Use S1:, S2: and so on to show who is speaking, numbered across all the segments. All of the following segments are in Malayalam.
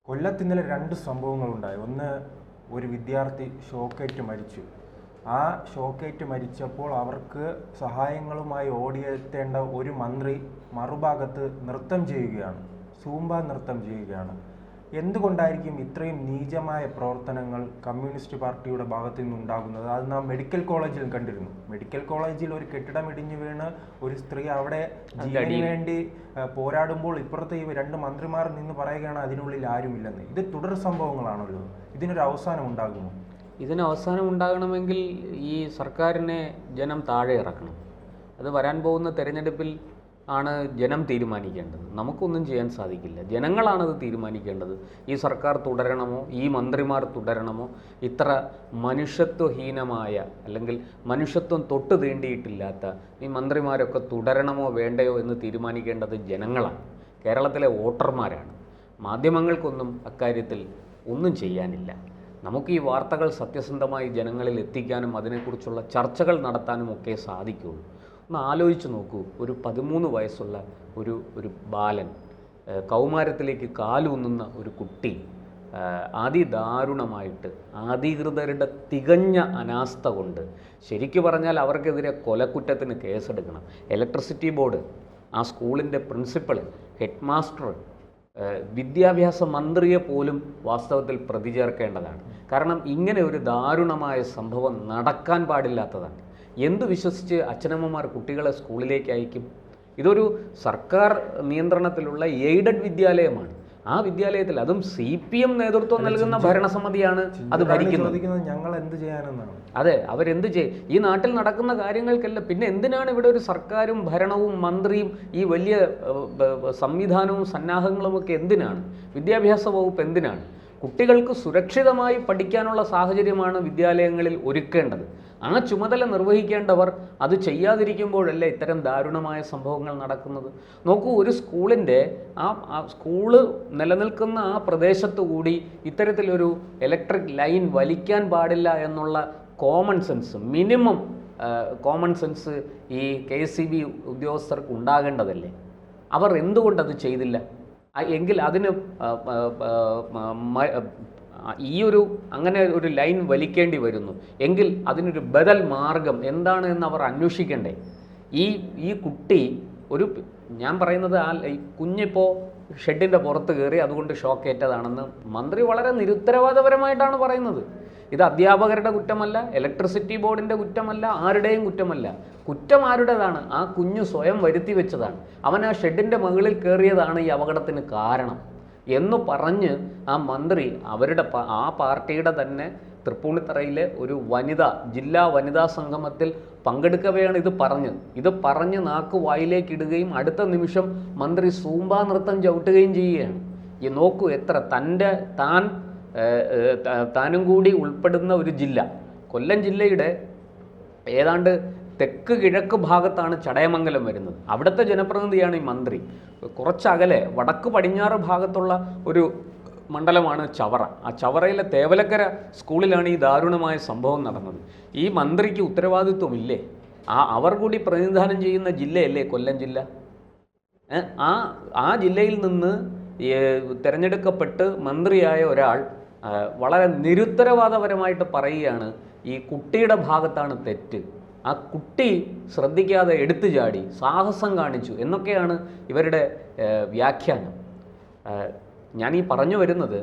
S1: കൊല്ലത്ത് ഇന്നലെ രണ്ട് സംഭവങ്ങളുണ്ടായി. ഒന്ന്, ഒരു വിദ്യാർത്ഥി ഷോക്കേറ്റ് മരിച്ചു. ആ ഷോക്കേറ്റ് മരിച്ചപ്പോൾ അവർക്ക് സഹായങ്ങളുമായി ഓടിയെത്തേണ്ട ഒരു മന്ത്രി മറുഭാഗത്ത് നൃത്തം ചെയ്യുകയാണ്, സൂംബ നൃത്തം ചെയ്യുകയാണ്. എന്തുകൊണ്ടായിരിക്കും ഇത്രയും നീചമായ പ്രവർത്തനങ്ങൾ കമ്മ്യൂണിസ്റ്റ് പാർട്ടിയുടെ ഭാഗത്തു നിന്നുണ്ടാകുന്നത്? അത് നാം മെഡിക്കൽ കോളേജിൽ കണ്ടിരുന്നു. മെഡിക്കൽ കോളേജിൽ ഒരു കെട്ടിടം ഇടിഞ്ഞു വീണ് ഒരു സ്ത്രീ അവിടെ ജീവന് വേണ്ടി പോരാടുമ്പോൾ ഇപ്പുറത്തെ ഈ രണ്ട് മന്ത്രിമാർ നിന്ന് പറയുകയാണ് അതിനുള്ളിൽ ആരുമില്ലെന്ന്. ഇത് തുടർ സംഭവങ്ങളാണല്ലോ. ഇതിനൊരു അവസാനം ഉണ്ടാകുമോ?
S2: ഇതിന് അവസാനം ഉണ്ടാകണമെങ്കിൽ ഈ സർക്കാരിനെ ജനം താഴെ ഇറക്കണം. അത് വരാൻ പോകുന്ന തെരഞ്ഞെടുപ്പിൽ ആണ് ജനം തീരുമാനിക്കേണ്ടത്. നമുക്കൊന്നും ചെയ്യാൻ സാധിക്കില്ല. ജനങ്ങളാണത് തീരുമാനിക്കേണ്ടത്. ഈ സർക്കാർ തുടരണമോ, ഈ മന്ത്രിമാർ തുടരണമോ, ഇത്ര മനുഷ്യത്വഹീനമായ അല്ലെങ്കിൽ മനുഷ്യത്വം തൊട്ട് തീണ്ടിയിട്ടില്ലാത്ത ഈ മന്ത്രിമാരൊക്കെ തുടരണമോ വേണ്ടയോ എന്ന് തീരുമാനിക്കേണ്ടത് ജനങ്ങളാണ്, കേരളത്തിലെ വോട്ടർമാരാണ്. മാധ്യമങ്ങൾക്കൊന്നും അക്കാര്യത്തിൽ ഒന്നും ചെയ്യാനില്ല. നമുക്ക് ഈ വാർത്തകൾ സത്യസന്ധമായി ജനങ്ങളിൽ എത്തിക്കാനും അതിനെക്കുറിച്ചുള്ള ചർച്ചകൾ നടത്താനും ഒക്കെ സാധിക്കുകയുള്ളൂ. ഒന്ന് ആലോചിച്ച് നോക്കൂ, ഒരു 13 വയസ്സുള്ള ഒരു ബാലൻ, കൗമാരത്തിലേക്ക് കാലൂന്നുന്ന ഒരു കുട്ടി അതിദാരുണമായിട്ട് അധികൃതരുടെ തികഞ്ഞ അനാസ്ഥ കൊണ്ട്, ശരിക്കു പറഞ്ഞാൽ അവർക്കെതിരെ കൊലക്കുറ്റത്തിന് കേസെടുക്കണം. ഇലക്ട്രിസിറ്റി ബോർഡ്, ആ സ്കൂളിൻ്റെ പ്രിൻസിപ്പൾ, ഹെഡ് മാസ്റ്റർ, വിദ്യാഭ്യാസ മന്ത്രിയെ പോലും വാസ്തവത്തിൽ പ്രതി ചേർക്കേണ്ടതാണ്. കാരണം ഇങ്ങനെ ഒരു ദാരുണമായ സംഭവം നടക്കാൻ പാടില്ലാത്തതാണ്. എന്ത് വിശ്വസിച്ച് അച്ഛനമ്മമാർ കുട്ടികളെ സ്കൂളിലേക്ക് അയക്കും? ഇതൊരു സർക്കാർ നിയന്ത്രണത്തിലുള്ള എയ്ഡഡ് വിദ്യാലയമാണ്. ആ വിദ്യാലയത്തിൽ അതും CPM നേതൃത്വം നൽകുന്ന ഭരണസമിതിയാണ് അത് ഭരിക്കുന്നത്.
S1: ഞങ്ങൾ എന്ത് ചെയ്യാനെന്നാണ്?
S2: അതെ, അവരെന്ത് ചെയ്യും? ഈ നാട്ടിൽ നടക്കുന്ന കാര്യങ്ങൾക്കല്ല. പിന്നെ എന്തിനാണ് ഇവിടെ ഒരു സർക്കാരും ഭരണവും മന്ത്രിയും ഈ വലിയ സംവിധാനവും സന്നാഹങ്ങളുമൊക്കെ എന്തിനാണ്? വിദ്യാഭ്യാസ വകുപ്പ് എന്തിനാണ്? കുട്ടികൾക്ക് സുരക്ഷിതമായി പഠിക്കാനുള്ള സാഹചര്യമാണ് വിദ്യാലയങ്ങളിൽ ഒരുക്കേണ്ടത്. ആ ചുമതല നിർവഹിക്കേണ്ടവർ അത് ചെയ്യാതിരിക്കുമ്പോഴല്ലേ ഇത്തരം ദാരുണമായ സംഭവങ്ങൾ നടക്കുന്നത്. നോക്കൂ, ഒരു സ്കൂളിൻ്റെ ആ സ്കൂള് നിലനിൽക്കുന്ന ആ പ്രദേശത്തു കൂടി ഇത്തരത്തിലൊരു ഇലക്ട്രിക് ലൈൻ വലിക്കാൻ പാടില്ല എന്നുള്ള common sense, minimum common sense ഈ KSEB ഉദ്യോഗസ്ഥർക്ക് ഉണ്ടാകേണ്ടതല്ലേ? അവർ എന്തുകൊണ്ടത് ചെയ്തില്ല? എങ്കിൽ അതിന് അങ്ങനെ ഒരു ലൈൻ വലിക്കേണ്ടി വരുന്നു എങ്കിൽ അതിനൊരു ബദൽ മാർഗം എന്താണ് എന്ന് അവർ അന്വേഷിക്കണ്ടേ? ഈ കുട്ടി ഞാൻ പറയുന്നത് കുഞ്ഞിപ്പോൾ ഷെഡിൻ്റെ പുറത്ത് കയറി അതുകൊണ്ട് ഷോക്കേറ്റതാണെന്ന് മന്ത്രി വളരെ നിരുത്തരവാദപരമായിട്ടാണ് പറയുന്നത്. ഇത് അധ്യാപകരുടെ കുറ്റമല്ല, ഇലക്ട്രിസിറ്റി ബോർഡിൻ്റെ കുറ്റമല്ല, ആരുടെയും കുറ്റമല്ല. കുറ്റം ആരുടേതാണ്? ആ കുഞ്ഞു സ്വയം വരുത്തി വെച്ചതാണ്. അവൻ ആ ഷെഡിൻ്റെ മുകളിൽ കയറിയതാണ് ഈ അപകടത്തിന് കാരണം എന്ന് പറഞ്ഞ് ആ മന്ത്രി ആ പാർട്ടിയുടെ തന്നെ തൃപ്പൂണിത്തറയിലെ ഒരു ജില്ലാ വനിതാ സംഗമത്തിൽ പങ്കെടുക്കവെയാണ് ഇത് പറഞ്ഞ് നാക്ക് വായിലേക്ക് ഇടുകയും അടുത്ത നിമിഷം മന്ത്രി സൂംബ നൃത്തം ചവിട്ടുകയും ചെയ്യുകയാണ്. ഈ നോക്കൂ, എത്ര താനും കൂടി ഉൾപ്പെടുന്ന ഒരു ജില്ല, കൊല്ലം ജില്ലയുടെ ഏതാണ്ട് തെക്ക് കിഴക്ക് ഭാഗത്താണ് ചടയമംഗലം വരുന്നത്. അവിടുത്തെ ജനപ്രതിനിധിയാണ് ഈ മന്ത്രി. കുറച്ചകലെ വടക്ക് പടിഞ്ഞാറ് ഭാഗത്തുള്ള ഒരു മണ്ഡലമാണ് ചവറ. ആ ചവറയിലെ തേവലക്കര സ്കൂളിലാണ് ഈ ദാരുണമായ സംഭവം നടന്നത്. ഈ മന്ത്രിക്ക് ഉത്തരവാദിത്വമില്ലേ? അവർ കൂടി പ്രതിനിധാനം ചെയ്യുന്ന ജില്ലയല്ലേ കൊല്ലം ജില്ല? ആ ജില്ലയിൽ നിന്ന് തിരഞ്ഞെടുക്കപ്പെട്ട് മന്ത്രിയായ ഒരാൾ വളരെ നിരുത്തരവാദപരമായിട്ട് പറയുകയാണ് ഈ കുട്ടിയുടെ ഭാഗത്താണ് തെറ്റ്, ആ കുട്ടി ശ്രദ്ധിക്കാതെ എടുത്തു ചാടി സാഹസം കാണിച്ചു എന്നൊക്കെയാണ് ഇവരുടെ വ്യാഖ്യാനം. ഞാൻ പറഞ്ഞു വരുന്നത്,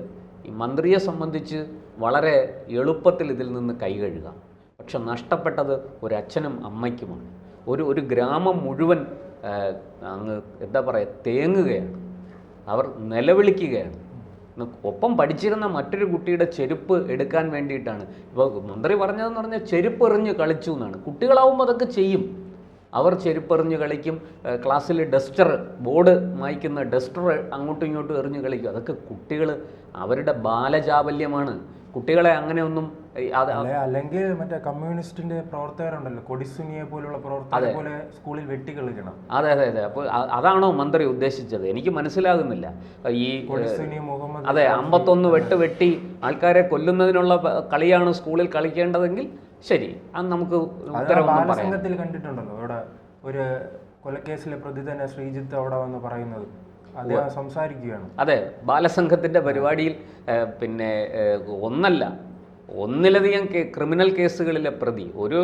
S2: ഈ മന്ത്രിയെ സംബന്ധിച്ച് വളരെ എളുപ്പത്തിൽ ഇതിൽ നിന്ന് കൈകഴുകാം. പക്ഷെ നഷ്ടപ്പെട്ടത് ഒരു അച്ഛനും അമ്മയ്ക്കുമാണ്. ഒരു ഗ്രാമം മുഴുവൻ തേങ്ങുകയാണ്, അവർ നിലവിളിക്കുകയാണ്. ഒപ്പം പഠിച്ചിരുന്ന മറ്റൊരു കുട്ടിയുടെ ചെരുപ്പ് എടുക്കാൻ വേണ്ടിയിട്ടാണ്. ഇപ്പോൾ മന്ത്രി പറഞ്ഞതെന്ന് പറഞ്ഞാൽ ചെരുപ്പ് എറിഞ്ഞ് കളിച്ചു എന്നാണ്. കുട്ടികളാവുമ്പോൾ അതൊക്കെ ചെയ്യും. അവർ ചെരുപ്പെറിഞ്ഞ് കളിക്കും, ക്ലാസ്സിൽ ബോർഡ് മായ്ക്കുന്ന ഡസ്റ്റർ അങ്ങോട്ടും ഇങ്ങോട്ടും എറിഞ്ഞ് കളിക്കും. അതൊക്കെ കുട്ടികൾ, അവരുടെ ബാലചാബല്യമാണ്. കുട്ടികളെ അങ്ങനെയൊന്നും
S1: അല്ലെങ്കിൽ മറ്റേ കമ്മ്യൂണിസ്റ്റിന്റെ പ്രവർത്തകരുണ്ടല്ലോ, കൊടിസുനിയെ പോലുള്ള പ്രവർത്തകരെ പോലെ സ്കൂളിൽ വെട്ടിക്കളിക്കണം.
S2: അതെ. അപ്പോൾ അതാണോ മന്ത്രി ഉദ്ദേശിച്ചത്? എനിക്ക് മനസ്സിലാകുന്നില്ല. ഈ
S1: മുഹമ്മദ്
S2: 51 വെട്ടി ആൾക്കാരെ കൊല്ലുന്നതിനുള്ള കളിയാണ് സ്കൂളിൽ കളിക്കേണ്ടതെങ്കിൽ ശരി, അത് നമുക്ക്
S1: ബാലസംഘത്തിൽ കണ്ടിട്ടുണ്ടല്ലോ. അവിടെ ഒരു കൊലക്കേസിലെ പ്രതി തന്നെ ശ്രീജിത്ത് അവിടെ വന്ന് പറയുന്നത് അദ്ദേഹം സംസാരിക്കുകയാണ്.
S2: അതെ, ബാലസംഘത്തിൻ്റെ പരിപാടിയിൽ പിന്നെ ഒന്നിലധികം ക്രിമിനൽ കേസുകളിലെ പ്രതി, ഒരു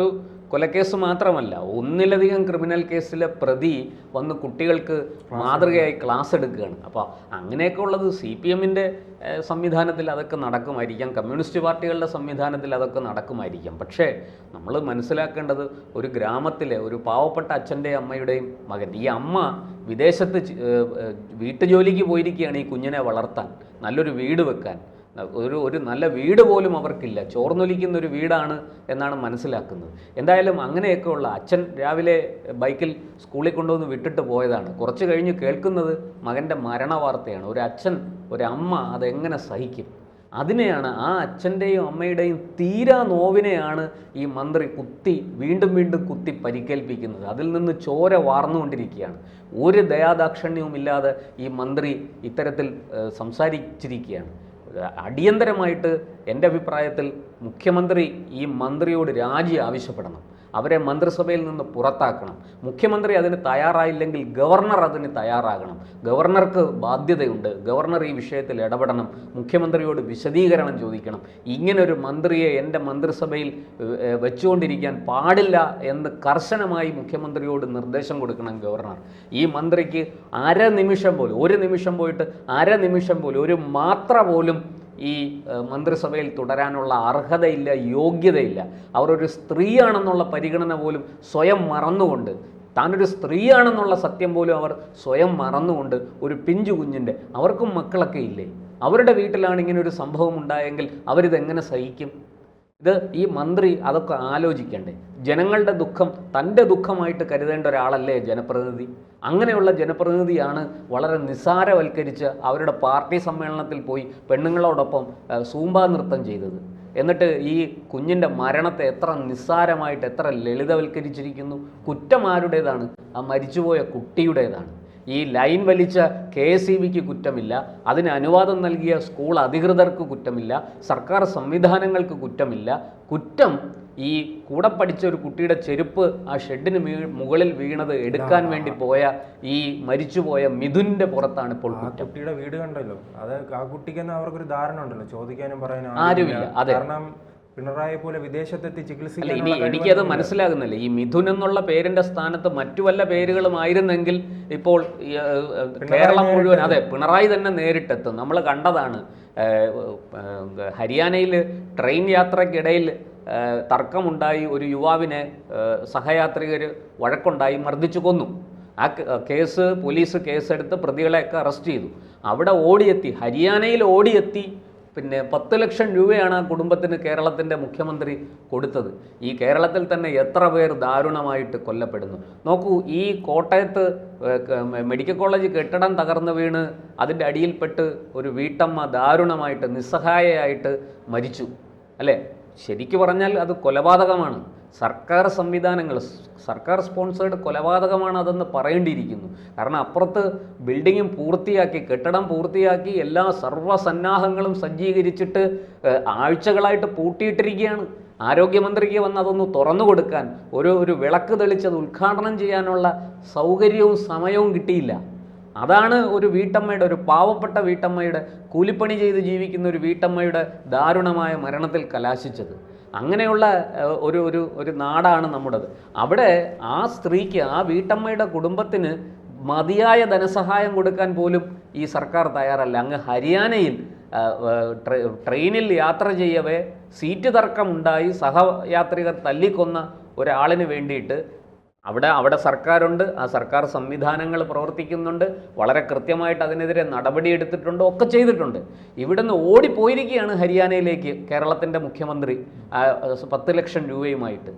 S2: കൊലക്കേസ് മാത്രമല്ല, ഒന്നിലധികം ക്രിമിനൽ കേസിലെ പ്രതി വന്ന് കുട്ടികൾക്ക് മാതൃകയായി ക്ലാസ് എടുക്കുകയാണ്. അപ്പോൾ അങ്ങനെയൊക്കെ ഉള്ളത് CPM-ൻ്റെ സംവിധാനത്തിൽ അതൊക്കെ നടക്കുമായിരിക്കാം, കമ്മ്യൂണിസ്റ്റ് പാർട്ടികളുടെ സംവിധാനത്തിൽ അതൊക്കെ നടക്കുമായിരിക്കാം. പക്ഷേ നമ്മൾ മനസ്സിലാക്കേണ്ടത്, ഒരു ഗ്രാമത്തിലെ ഒരു പാവപ്പെട്ട അച്ഛൻ്റെയും അമ്മയുടെയും മകൻ, ഈ അമ്മ വിദേശത്ത് വീട്ടുജോലിക്ക് പോയിരിക്കുകയാണ് ഈ കുഞ്ഞിനെ വളർത്താൻ, നല്ലൊരു വീട് വെക്കാൻ. ഒരു നല്ല വീട് പോലും അവർക്കില്ല, ചോർന്നൊലിക്കുന്ന ഒരു വീടാണ് എന്നാണ് മനസ്സിലാക്കുന്നത്. എന്തായാലും അങ്ങനെയൊക്കെയുള്ള അച്ഛൻ രാവിലെ ബൈക്കിൽ സ്കൂളിൽ കൊണ്ടുവന്ന് വിട്ടിട്ട് പോയതാണ്. കുറച്ച് കഴിഞ്ഞ് കേൾക്കുന്നത് മകൻ്റെ മരണ വാർത്തയാണ്. ഒരു അച്ഛൻ, ഒരു അമ്മ അതെങ്ങനെ സഹിക്കും? അതിനെയാണ്, ആ അച്ഛൻ്റെയും അമ്മയുടെയും തീരാ നോവിനെയാണ് ഈ മന്ത്രി വീണ്ടും കുത്തി പരിക്കേൽപ്പിക്കുന്നത്. അതിൽ നിന്ന് ചോര വാർന്നുകൊണ്ടിരിക്കുകയാണ്. ഒരു ദയാദാക്ഷിണ്യവും ഇല്ലാതെ ഈ മന്ത്രി ഇത്തരത്തിൽ സംസാരിച്ചിരിക്കുകയാണ്. അടിയന്തരമായിട്ട് എൻ്റെ അഭിപ്രായത്തിൽ മുഖ്യമന്ത്രി ഈ മന്ത്രിയോട് രാജി ആവശ്യപ്പെടണം, അവരെ മന്ത്രിസഭയിൽ നിന്ന് പുറത്താക്കണം. മുഖ്യമന്ത്രി അതിന് തയ്യാറായില്ലെങ്കിൽ ഗവർണർ അതിന് തയ്യാറാകണം. ഗവർണർക്ക് ബാധ്യതയുണ്ട്, ഗവർണർ ഈ വിഷയത്തിൽ ഇടപെടണം, മുഖ്യമന്ത്രിയോട് വിശദീകരണം ചോദിക്കണം. ഇങ്ങനൊരു മന്ത്രിയെ എൻ്റെ മന്ത്രിസഭയിൽ വെച്ചുകൊണ്ടിരിക്കാൻ പാടില്ല എന്ന് കർശനമായി മുഖ്യമന്ത്രിയോട് നിർദ്ദേശം കൊടുക്കണം ഗവർണർ. ഈ മന്ത്രിക്ക് ഒരു നിമിഷം പോയിട്ട് ഒരു മാത്ര പോലും ഈ മന്ത്രിസഭയിൽ തുടരാനുള്ള അർഹതയില്ല, യോഗ്യതയില്ല. അവർ ഒരു സ്ത്രീയാണെന്നുള്ള പരിഗണന പോലും സ്വയം മറന്നുകൊണ്ട്, താനൊരു സ്ത്രീയാണെന്നുള്ള സത്യം പോലും അവർ സ്വയം മറന്നുകൊണ്ട്, ഒരു പിഞ്ചു കുഞ്ഞിൻ്റെ, അവർക്കും മക്കളൊക്കെ ഇല്ലേ, അവരുടെ വീട്ടിലാണ് ഇങ്ങനെ ഒരു സംഭവം ഉണ്ടായെങ്കിൽ അവരിതെങ്ങനെ സഹിക്കും? ഈ മന്ത്രി അതൊക്കെ ആലോചിക്കണ്ടേ? ജനങ്ങളുടെ ദുഃഖം തൻ്റെ ദുഃഖമായിട്ട് കരുതേണ്ട ഒരാളല്ലേ ജനപ്രതിനിധി? അങ്ങനെയുള്ള ജനപ്രതിനിധിയാണ് വളരെ നിസ്സാരവൽക്കരിച്ച് അവരുടെ പാർട്ടി സമ്മേളനത്തിൽ പോയി പെണ്ണുങ്ങളോടൊപ്പം സൂംബ നൃത്തം ചെയ്തത്. എന്നിട്ട് ഈ കുഞ്ഞിൻ്റെ മരണത്തെ എത്ര നിസ്സാരമായിട്ട്, എത്ര ലളിതവൽക്കരിച്ചിരിക്കുന്നു. കുറ്റം ആരുടേതാണ്? ആ മരിച്ചുപോയ കുട്ടിയുടേതാണ്. ഈ ലൈൻ വലിച്ച KSEBിക്ക് കുറ്റമില്ല, അതിന് അനുവാദം നൽകിയ സ്കൂൾ അധികൃതർക്ക് കുറ്റമില്ല, സർക്കാർ സംവിധാനങ്ങൾക്ക് കുറ്റമില്ല. കുറ്റം ഈ കൂടെ പഠിച്ച ഒരു കുട്ടിയുടെ ചെരുപ്പ് ആ ഷെഡിന് മുകളിൽ വീണത് എടുക്കാൻ വേണ്ടി പോയ ഈ മരിച്ചുപോയ മിഥുൻ്റെ പുറത്താണ് ഇപ്പോൾ കുറ്റം.
S1: കുട്ടിയുടെ വീട് കണ്ടല്ലോ, അത് ആ കുട്ടിക്ക് തന്നെ അവർക്കൊരു ധാരണ ഉണ്ടല്ലോ, ചോദിക്കാനും പറയാനും
S2: ആരുമില്ല. അതെ,
S1: കാരണം പിണറായി പോലെ വിദേശത്തെത്തി ചികിത്സിക്കാൻ.
S2: ഇനി എനിക്കത് മനസ്സിലാകുന്നില്ല. ഈ മിഥുൻ എന്നുള്ള പേരിന്റെ സ്ഥാനത്ത് മറ്റു വല്ല പേരുകളുമായിരുന്നെങ്കിൽ ഇപ്പോൾ കേരളം മുഴുവൻ, അതെ, പിണറായി തന്നെ നേരിട്ടെത്തും. നമ്മൾ കണ്ടതാണ്, ഹരിയാനയിൽ ട്രെയിൻ യാത്രക്കിടയിൽ തർക്കമുണ്ടായി, ഒരു യുവാവിനെ സഹയാത്രികർ വഴക്കുണ്ടായി മർദ്ദിച്ചു കൊന്നു. ആ പോലീസ് കേസെടുത്ത് പ്രതികളെയൊക്കെ അറസ്റ്റ് ചെയ്തു. അവിടെ ഹരിയാനയിൽ ഓടിയെത്തി പിന്നെ 10 ലക്ഷം രൂപയാണ് ആ കുടുംബത്തിന് കേരളത്തിൻ്റെ മുഖ്യമന്ത്രി കൊടുത്തത്. ഈ കേരളത്തിൽ തന്നെ എത്ര പേർ ദാരുണമായിട്ട് കൊല്ലപ്പെടുന്നു നോക്കൂ. ഈ കോട്ടയത്ത് മെഡിക്കൽ കോളേജ് കെട്ടിടം തകർന്ന് വീണ് അതിൻ്റെ അടിയിൽപ്പെട്ട് ഒരു വീട്ടമ്മ ദാരുണമായിട്ട് നിസ്സഹായയായിട്ട് മരിച്ചു, അല്ലേ? ശരിക്കു പറഞ്ഞാൽ അത് കൊലപാതകമാണ്. സർക്കാർ സംവിധാനങ്ങൾ, സർക്കാർ സ്പോൺസേഡ് കൊലപാതകമാണ് അതെന്ന് പറയേണ്ടിയിരിക്കുന്നു. കാരണം അപ്പുറത്ത് ബിൽഡിങ്ങും പൂർത്തിയാക്കി, കെട്ടിടം പൂർത്തിയാക്കി, എല്ലാ സർവ്വസന്നാഹങ്ങളും സജ്ജീകരിച്ചിട്ട് ആഴ്ചകളായിട്ട് പൂട്ടിയിട്ടിരിക്കുകയാണ്. ആരോഗ്യമന്ത്രിക്ക് വന്ന് അതൊന്ന് തുറന്നു കൊടുക്കാൻ, ഒരു വിളക്ക് തെളിച്ചത് ഉദ്ഘാടനം ചെയ്യാനുള്ള സൗകര്യവും സമയവും കിട്ടിയില്ല. അതാണ് ഒരു വീട്ടമ്മയുടെ, ഒരു പാവപ്പെട്ട വീട്ടമ്മയുടെ, കൂലിപ്പണി ചെയ്ത് ജീവിക്കുന്ന ഒരു വീട്ടമ്മയുടെ ദാരുണമായ മരണത്തിൽ കലാശിച്ചത്. അങ്ങനെയുള്ള ഒരു നാടാണ് നമ്മുടേത്. അവിടെ ആ സ്ത്രീക്ക്, ആ വീട്ടമ്മയുടെ കുടുംബത്തിന് മതിയായ ധനസഹായം കൊടുക്കാൻ പോലും ഈ സർക്കാർ തയ്യാറല്ല. അങ്ങ് ഹരിയാനയിൽ ട്രെയിനിൽ യാത്ര ചെയ്യവേ സീറ്റ് തർക്കമുണ്ടായി സഹയാത്രികർ തല്ലിക്കൊന്ന ഒരാളിന് വേണ്ടിയിട്ട് അവിടെ സർക്കാരുണ്ട്, ആ സർക്കാർ സംവിധാനങ്ങൾ പ്രവർത്തിക്കുന്നുണ്ട്, വളരെ കൃത്യമായിട്ട് അതിനെതിരെ നടപടിയെടുത്തിട്ടുണ്ട്, ഒക്കെ ചെയ്തിട്ടുണ്ട്. ഇവിടുന്ന് ഓടിപ്പോയിരിക്കുകയാണ് ഹരിയാനയിലേക്ക് കേരളത്തിൻ്റെ മുഖ്യമന്ത്രി 10 ലക്ഷം രൂപയുമായിട്ട്.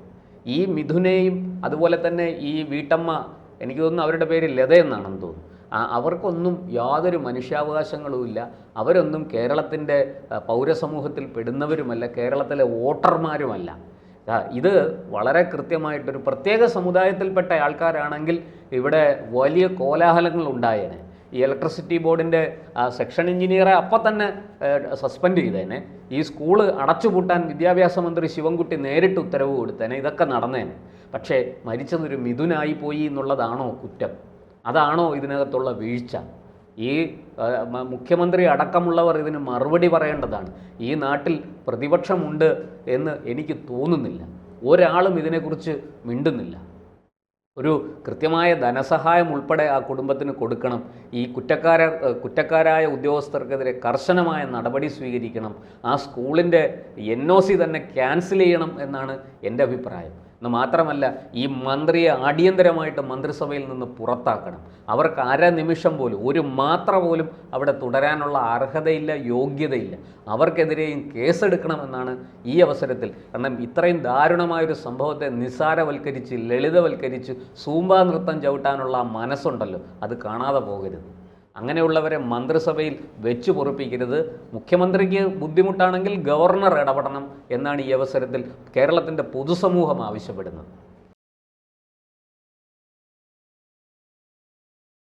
S2: ഈ മിഥുനെയും അതുപോലെ തന്നെ ഈ വീട്ടമ്മ, എനിക്ക് തോന്നുന്നു അവരുടെ പേര് ലത എന്നാണെന്ന് തോന്നുന്നു, അവർക്കൊന്നും യാതൊരു മനുഷ്യാവകാശങ്ങളുമില്ല. അവരൊന്നും കേരളത്തിൻ്റെ പൗരസമൂഹത്തിൽ പെടുന്നവരുമല്ല, കേരളത്തിലെ വോട്ടർമാരുമല്ല. ഇത് വളരെ കൃത്യമായിട്ടൊരു പ്രത്യേക സമുദായത്തിൽപ്പെട്ട ആൾക്കാരാണെങ്കിൽ ഇവിടെ വലിയ കോലാഹലങ്ങൾ ഉണ്ടായേനെ. ഈ ഇലക്ട്രിസിറ്റി ബോർഡിൻ്റെ സെക്ഷൻ എഞ്ചിനീയറെ അപ്പം തന്നെ സസ്പെൻഡ് ചെയ്തേനെ. ഈ സ്കൂള് അടച്ചുപൂട്ടാൻ വിദ്യാഭ്യാസ മന്ത്രി ശിവൻകുട്ടി നേരിട്ട് ഉത്തരവ് കൊടുത്തേനെ. ഇതൊക്കെ നടന്നേനെ. പക്ഷേ മരിച്ചതൊരു മിഥുനായി പോയി എന്നുള്ളതാണോ കുറ്റം? അതാണോ ഇതിനകത്തുള്ള വീഴ്ച? ഈ മുഖ്യമന്ത്രി അടക്കമുള്ളവർ ഇതിന് മറുപടി പറയേണ്ടതാണ്. ഈ നാട്ടിൽ പ്രതിപക്ഷമുണ്ട് എന്ന് എനിക്ക് തോന്നുന്നില്ല. ഒരാളും ഇതിനെക്കുറിച്ച് മിണ്ടുന്നില്ല. ഒരു കൃത്യമായ ധനസഹായം ഉൾപ്പെടെ ആ കുടുംബത്തിന് കൊടുക്കണം. ഈ കുറ്റക്കാരായ ഉദ്യോഗസ്ഥർക്കെതിരെ കർശനമായ നടപടി സ്വീകരിക്കണം. ആ സ്കൂളിൻ്റെ NOC തന്നെ ക്യാൻസൽ ചെയ്യണം എന്നാണ് എൻ്റെ അഭിപ്രായം. എന്ന് മാത്രമല്ല, ഈ മന്ത്രിയെ അടിയന്തരമായിട്ട് മന്ത്രിസഭയിൽ നിന്ന് പുറത്താക്കണം. അവർക്ക് അരനിമിഷം പോലും, ഒരു മാത്ര പോലും അവിടെ തുടരാനുള്ള അർഹതയില്ല, യോഗ്യതയില്ല. അവർക്കെതിരെയും കേസെടുക്കണമെന്നാണ് ഈ അവസരത്തിൽ. കാരണം ഇത്രയും ദാരുണമായൊരു സംഭവത്തെ നിസ്സാരവൽക്കരിച്ച്, ലളിതവൽക്കരിച്ച് സൂംബ നൃത്തം ചവിട്ടാനുള്ള ആ മനസ്സുണ്ടല്ലോ, അത് കാണാതെ പോകരുത്. അങ്ങനെയുള്ളവരെ മന്ത്രിസഭയിൽ വെച്ച് പൊറുപ്പിക്കരുത്. മുഖ്യമന്ത്രിക്ക് ബുദ്ധിമുട്ടാണെങ്കിൽ ഗവർണർ ഇടപെടണം എന്നാണ് ഈ അവസരത്തിൽ കേരളത്തിൻ്റെ പൊതുസമൂഹം ആവശ്യപ്പെടുന്നത്.